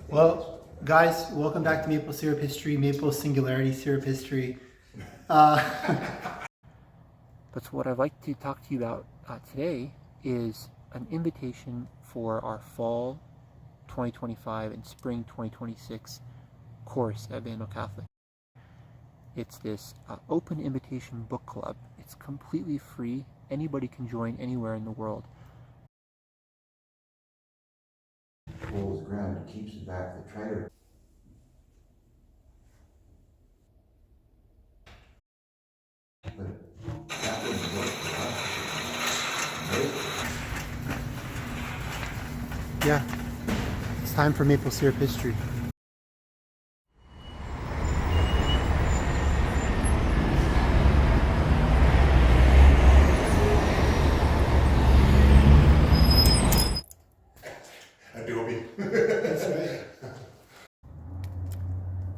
Well, guys, welcome back to Maple Syrup History, Maple Singularity Syrup History. But what I'd like to talk to you about today is an invitation for our fall 2025 and spring 2026 course at Vandal Catholic. It's this open invitation book club. It's completely free. Anybody can join anywhere in the world. Holds the ground and keeps it back. They try to. But that wouldn't work. Yeah, it's time for Maple Syrup History. Adobe. That's right.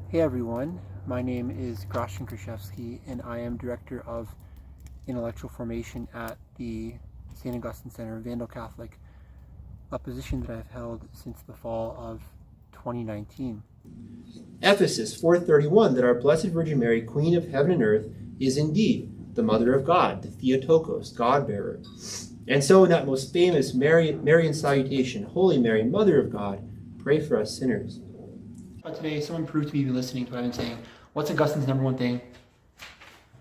Hey everyone, my name is Groshin Krzyzewski and I am Director of Intellectual Formation at the St. Augustine Center, Vandal Catholic, a position that I've held since the fall of 2019. Ephesus 4:31, that our Blessed Virgin Mary, Queen of Heaven and Earth, is indeed the Mother of God, the Theotokos, God-bearer. And so in that most famous Marian salutation, Holy Mary, Mother of God, pray for us sinners. But today, someone proved to me even listening to what I've been saying. What's Augustine's number one thing?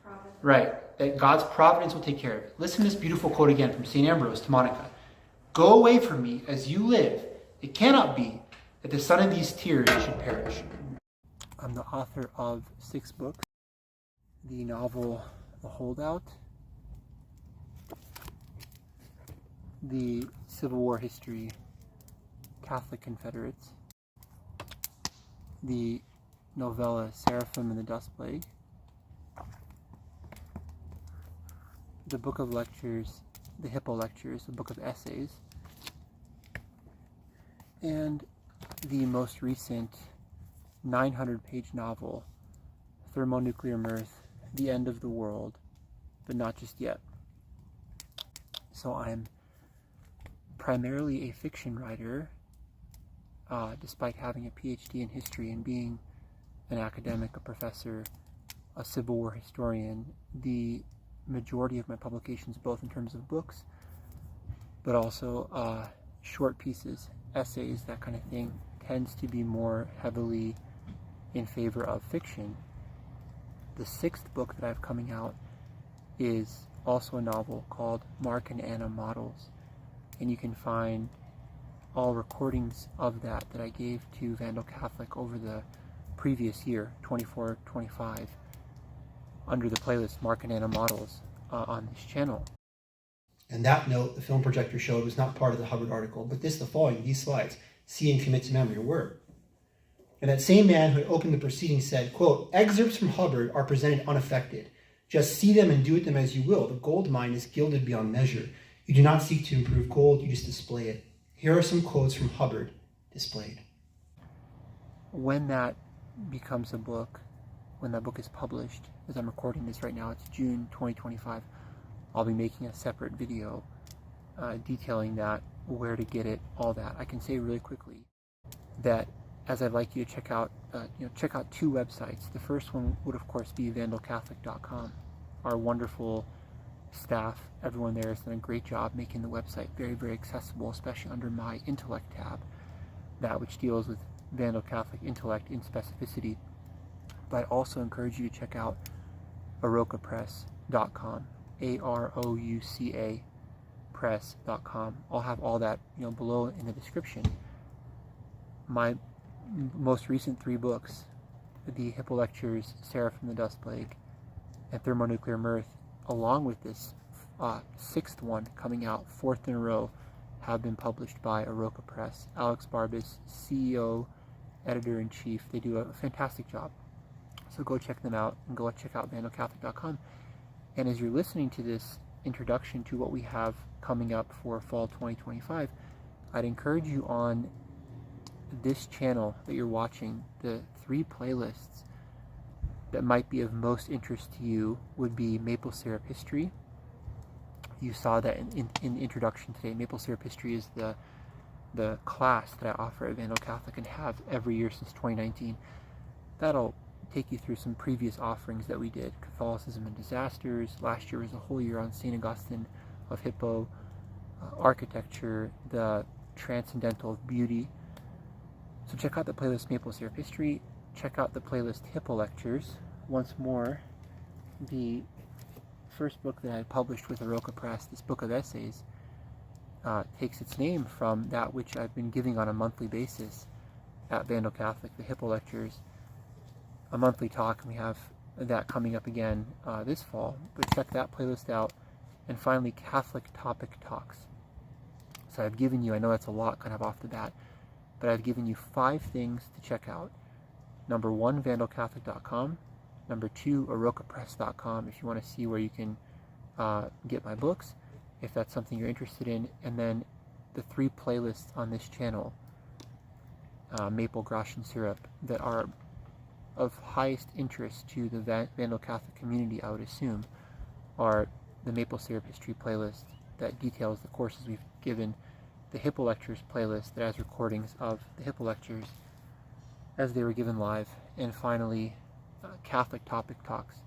Providence. Right, that God's providence will take care of it. Listen to this beautiful quote again from St. Ambrose to Monica. Go away from me as you live. It cannot be that the son of these tears should perish. I'm the author of 6 books. The novel The Holdout, the Civil War history, Catholic Confederates, the novella Seraphim and the Dust Plague, the book of lectures, the Hippo Lectures, the book of essays, and the most recent 900-page novel, Thermonuclear Mirth, The End of the World, but not just yet. So I'm primarily a fiction writer, despite having a PhD in history and being an academic, a professor, a Civil War historian. The majority of my publications, both in terms of books, but also short pieces, essays, that kind of thing, tends to be more heavily in favor of fiction. The 6th book that I have coming out is also a novel called Mark and Anna Models, and you can find all recordings of that I gave to Vandal Catholic over the previous year, 24-25, under the playlist Mark and Anna Models on this channel. And that note the film projector showed was not part of the Hubbard article, but the following, these slides, see and commit to memory, were. And that same man who had opened the proceedings said, quote, excerpts from Hubbard are presented unaffected. Just see them and do with them as you will. The gold mine is gilded beyond measure. You do not seek to improve gold, you just display it. Here are some quotes from Hubbard displayed. When that becomes a book, when that book is published, as I'm recording this right now, it's June 2025, I'll be making a separate video detailing that, where to get it, all that. I can say really quickly that as I'd like you to check out 2 websites. The first one would of course be vandalcatholic.com. Our wonderful staff, everyone there has done a great job making the website very, very accessible, especially under my Intellect tab, that which deals with Vandal Catholic intellect in specificity. But I also encourage you to check out aroucapress.com, AROUCA press.com. I'll have all that below in the description. My most recent 3 books, the Hippo Lectures, Seraphim and the Dust Plague, and Thermonuclear Mirth, along with this 6th one coming out, 4th in a row, have been published by Arouca Press. Alex Barbas, CEO, Editor-in-Chief, they do a fantastic job. So go check them out, and go check out vandalcatholic.com. And as you're listening to this introduction to what we have coming up for fall 2025, I'd encourage you on this channel that you're watching, the 3 playlists that might be of most interest to you would be Maple Syrup History. You saw that in the introduction today. Maple Syrup History is the the class that I offer at Vandal Catholic and have every year since 2019. That'll take you through some previous offerings that we did. Catholicism and disasters. Last year was a whole year on St. Augustine of Hippo, architecture, the transcendental of beauty. So check out the playlist Maple Syrup History. Check out the playlist Hippo Lectures. Once more, the first book that I published with Aroka Press, this book of essays, takes its name from that which I've been giving on a monthly basis at Vandal Catholic, the Hippo Lectures, a monthly talk, and we have that coming up again this fall. But check that playlist out. And finally, Catholic Topic Talks. So I've given you, I know that's a lot kind of off the bat, but I've given you 5 things to check out. Number 1, vandalcatholic.com. Number 2, arokapress.com if you want to see where you can get my books, if that's something you're interested in. And then the 3 playlists on this channel, Maple, Grosh, and Syrup, that are of highest interest to the Vandal Catholic community, I would assume, are the Maple Syrup History playlist that details the courses we've given, the Hippo Lectures playlist that has recordings of the Hippo Lectures as they were given live, and finally, Catholic Topic Talks.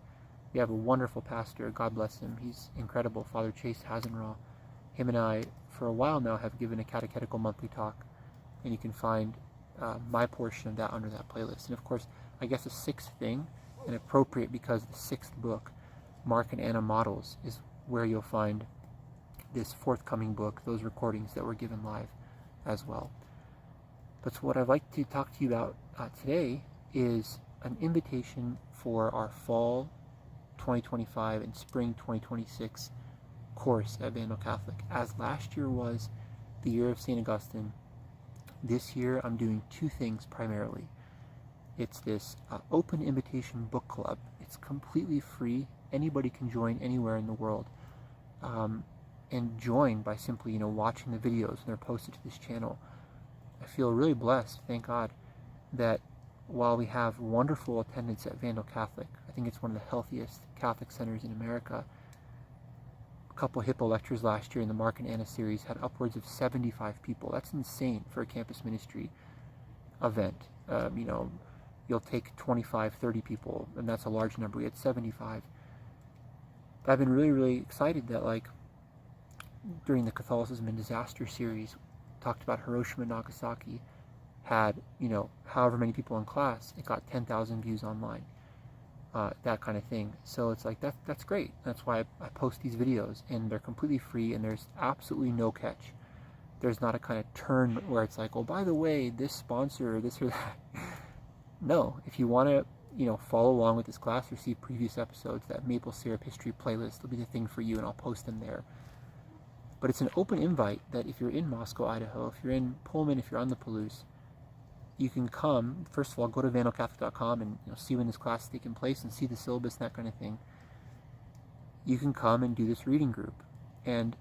We have a wonderful pastor, God bless him, he's incredible, Father Chase Hasenraw. Him and I, for a while now, have given a catechetical monthly talk, and you can find my portion of that under that playlist. And of course, I guess the 6th thing, and appropriate because the 6th book, Mark and Anna Models, is where you'll find this forthcoming book, those recordings that were given live as well. But so what I'd like to talk to you about today is an invitation for our fall 2025 and spring 2026 course at Vandal Catholic. As last year was the year of St. Augustine, this year I'm doing 2 things primarily. It's this open invitation book club. It's completely free. Anybody can join anywhere in the world, and join by simply, watching the videos when they're posted to this channel. I feel really blessed, thank God, that while we have wonderful attendance at Vandal Catholic, I think it's one of the healthiest Catholic centers in America. A couple Hippo Lectures last year in the Mark and Anna series had upwards of 75 people. That's insane for a campus ministry event. You'll take 25, 30 people, and that's a large number. We had 75. But I've been really, really excited that, during the Catholicism and Disaster series, talked about Hiroshima and Nagasaki, had, however many people in class, it got 10,000 views online, that kind of thing. So it's that's great. That's why I post these videos, and they're completely free, and there's absolutely no catch. There's not a kind of turn where it's like, oh, by the way, this sponsor, or this or that. No, if you want to, follow along with this class or see previous episodes, that Maple Syrup History playlist will be the thing for you, and I'll post them there. But it's an open invite that if you're in Moscow, Idaho, if you're in Pullman, if you're on the Palouse, you can come. First of all, go to vandalcatholic.com and see when this class is taking place and see the syllabus and that kind of thing. You can come and do this reading group. And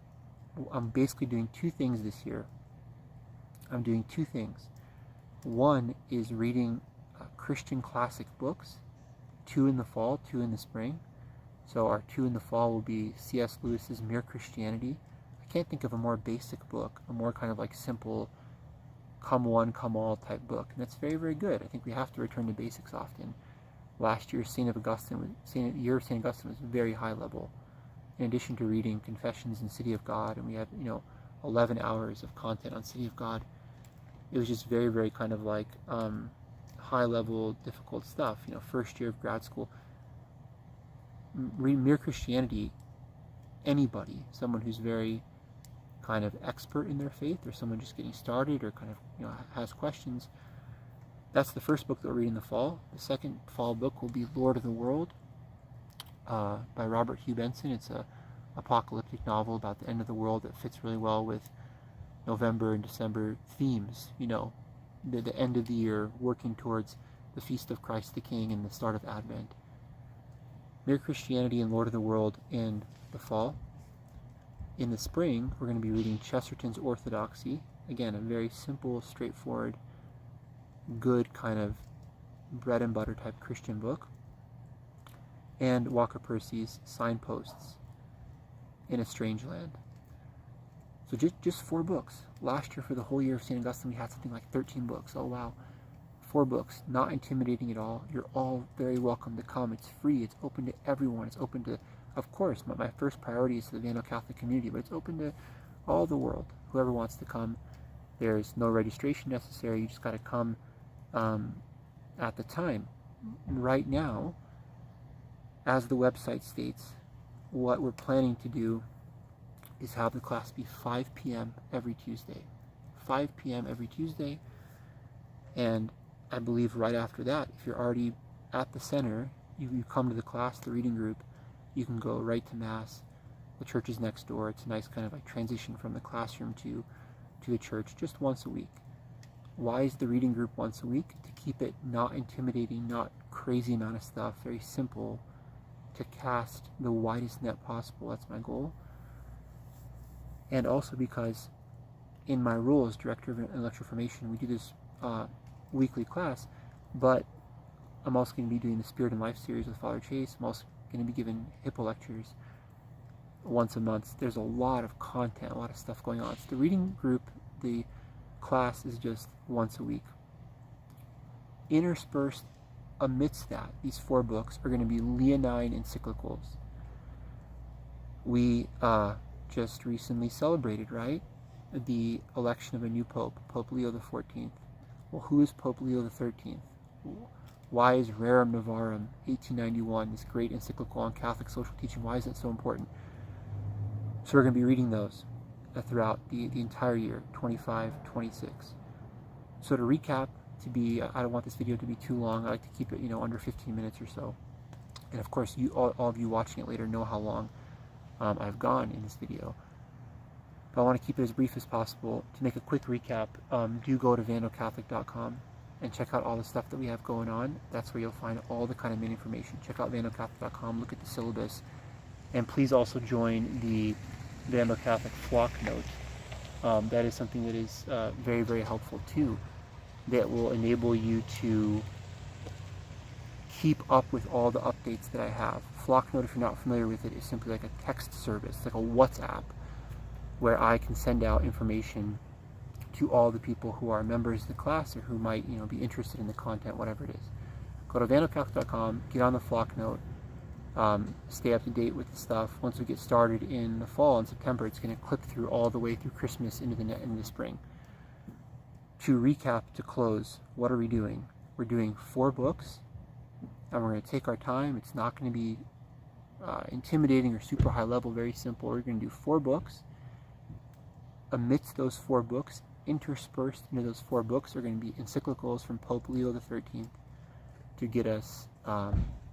I'm basically doing 2 things this year. I'm doing 2 things. One is reading Christian classic books, 2 in the fall, 2 in the spring. So our 2 in the fall will be C.S. Lewis's Mere Christianity. I can't think of a more basic book, a more kind of simple, come one, come all type book. And that's very, very good. I think we have to return to basics often. Last year, Year of St. Augustine was very high level. In addition to reading Confessions and City of God, and we had, 11 hours of content on City of God. It was just very, very kind of high level, difficult stuff. First year of grad school. Mere Christianity, anybody, someone who's very kind of expert in their faith, or someone just getting started, or kind of has questions, that's the first book that we'll read in the fall. The second fall book will be Lord of the World by Robert Hugh Benson. It's a apocalyptic novel about the end of the world that fits really well with November and December themes, the end of the year, working towards the Feast of Christ the King and the start of Advent. Mere Christianity and Lord of the World in the fall. In the spring, we're going to be reading Chesterton's Orthodoxy. Again, a very simple, straightforward, good kind of bread and butter type Christian book. And Walker Percy's Signposts in a Strange Land. So just 4 books. Last year for the whole year of St. Augustine, we had something like 13 books. Oh wow. 4 books, not intimidating at all. You're all very welcome to come. It's free. It's open to everyone. It's open to, of course, my first priority is the Vandal Catholic community, but it's open to all the world. Whoever wants to come. There's no registration necessary. You just got to come at the time. Right now, as the website states, what we're planning to do is have the class be 5 p.m. every Tuesday. 5 p.m. every Tuesday. And I believe right after that, if you're already at the center, you come to the class, the reading group, you can go right to Mass. The church is next door. It's a nice kind of like transition from the classroom to the church just once a week. Why is the reading group once a week? To keep it not intimidating, not crazy amount of stuff, very simple, to cast the widest net possible. That's my goal. And also because in my role as Director of Intellectual Formation, we do this weekly class, but I'm also going to be doing the Spirit and Life series with Father Chase. I'm also going to be giving Hippo lectures once a month. There's a lot of content, a lot of stuff going on. So the reading group, the class is just once a week. Interspersed amidst that, these 4 books are going to be Leonine encyclicals. We just recently celebrated, right, the election of a new pope, Pope Leo XIV. Well, who is Pope Leo XIII? Why is Rerum Novarum 1891, this great encyclical on Catholic social teaching, why is that so important? So we're going to be reading those throughout the entire year, 25, 26. So to recap, I don't want this video to be too long. I like to keep it, under 15 minutes or so. And of course, all of you watching it later know how long I've gone in this video. But I want to keep it as brief as possible. To make a quick recap, do go to vandalcatholic.com and check out all the stuff that we have going on. That's where you'll find all the kind of main information. Check out vandalcatholic.com, look at the syllabus, and please also join the Vandal Catholic flock note. That is something that is very, very helpful too. That will enable you to keep up with all the updates that I have. Flock note, if you're not familiar with it, is simply like a text service, like a WhatsApp, where I can send out information to all the people who are members of the class or who might, be interested in the content, whatever it is. Go to vandalcatholic.com, get on the flock note, stay up to date with the stuff. Once we get started in the fall, in September, it's going to clip through all the way through Christmas into the spring. To recap, to close, what are we doing? We're doing 4 books, and we're going to take our time. It's not going to be intimidating or super high level, very simple. We're going to do 4 books. Amidst those 4 books, interspersed into those 4 books, are going to be encyclicals from Pope Leo XIII to get us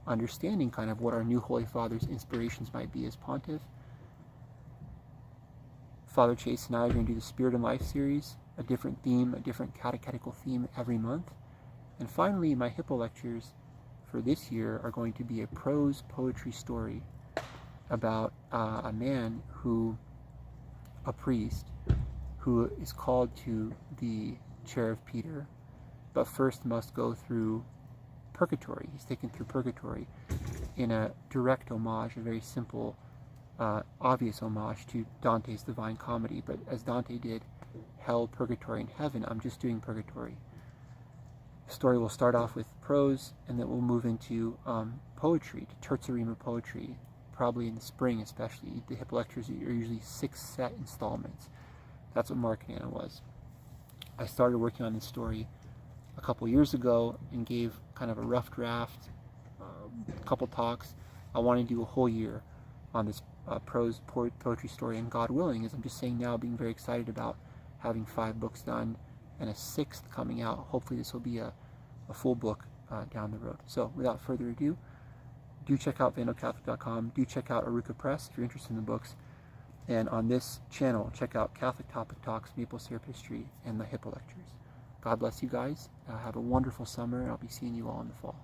understanding kind of what our new Holy Father's inspirations might be as pontiff. Father Chase and I are going to do the Spirit and Life series, a different theme, a different catechetical theme every month. And finally, my Hippo lectures for this year are going to be a prose poetry story about a man a priest, who is called to the chair of Peter, but first must go through purgatory. He's taken through purgatory in a direct homage, a very simple, obvious homage to Dante's Divine Comedy. But as Dante did hell, purgatory, and heaven, I'm just doing purgatory. The story will start off with prose, and then we'll move into poetry, to terza rima poetry, probably in the spring especially. The Hippo lectures are usually 6 set installments. That's what Mark and Anna was. I started working on this story a couple years ago and gave kind of a rough draft, a couple talks. I want to do a whole year on this prose poetry story, and God willing, as I'm just saying now, being very excited about having 5 books done and a 6th coming out. Hopefully this will be a full book down the road. So without further ado, do check out vandalcatholic.com. Do check out Aruka Press if you're interested in the books. And on this channel, check out Catholic Topic Talks, Maple Syrup History, and the Hippo Lectures. God bless you guys. Have a wonderful summer, and I'll be seeing you all in the fall.